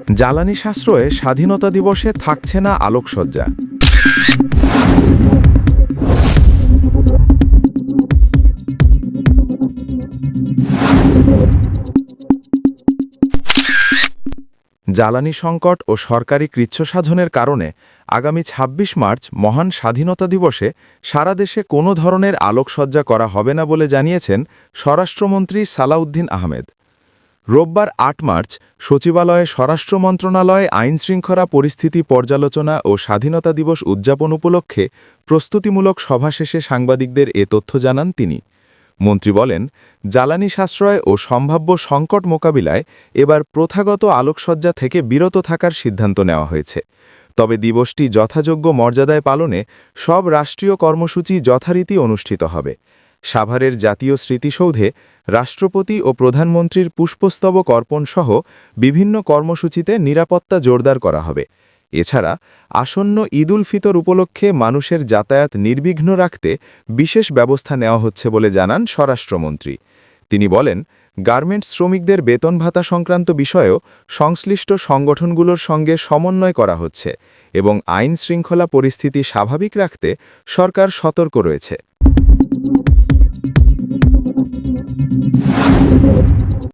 জ্বালানি সাশ্রয়ে স্বাধীনতা দিবসে থাকছে না আলোকসজ্জা। জ্বালানি সংকট ও সরকারি কৃচ্ছসাধনের কারণে আগামী ২৬ মার্চ মহান স্বাধীনতা দিবসে সারা দেশে কোনো ধরনের আলোকসজ্জা করা হবে না বলে জানিয়েছেন স্বরাষ্ট্রমন্ত্রী সালাউদ্দিন আহমেদ। রোববার ৮ মার্চ সচিবালয়ে স্বরাষ্ট্র মন্ত্রণালয়ে আইনশৃঙ্খলা পরিস্থিতি পর্যালোচনা ও স্বাধীনতা দিবস উদযাপন উপলক্ষে প্রস্তুতিমূলক সভা শেষে সাংবাদিকদের এ তথ্য জানান তিনি। মন্ত্রী বলেন, জ্বালানি সাশ্রয় ও সম্ভাব্য সংকট মোকাবিলায় এবার প্রথাগত আলোকসজ্জা থেকে বিরত থাকার সিদ্ধান্ত নেওয়া হয়েছে। তবে দিবসটি যথাযোগ্য মর্যাদায় পালনে সব রাষ্ট্রীয় কর্মসূচি যথারীতি অনুষ্ঠিত হবে। সাভারের জাতীয় স্মৃতিসৌধে রাষ্ট্রপতি ও প্রধানমন্ত্রীর পুষ্পস্তবক অর্পণ সহ বিভিন্ন কর্মসূচিতে নিরাপত্তা জোরদার করা হবে। এছাড়া আসন্ন ঈদ উল ফিতর উপলক্ষে মানুষের যাতায়াত নির্বিঘ্ন রাখতে বিশেষ ব্যবস্থা নেওয়া হচ্ছে বলে জানান স্বরাষ্ট্রমন্ত্রী। তিনি বলেন, গার্মেন্টস শ্রমিকদের বেতন ভাতা সংক্রান্ত বিষয়েও সংশ্লিষ্ট সংগঠনগুলোর সঙ্গে সমন্বয় করা হচ্ছে এবং আইন শৃঙ্খলা পরিস্থিতি স্বাভাবিক রাখতে সরকার সতর্ক রয়েছে।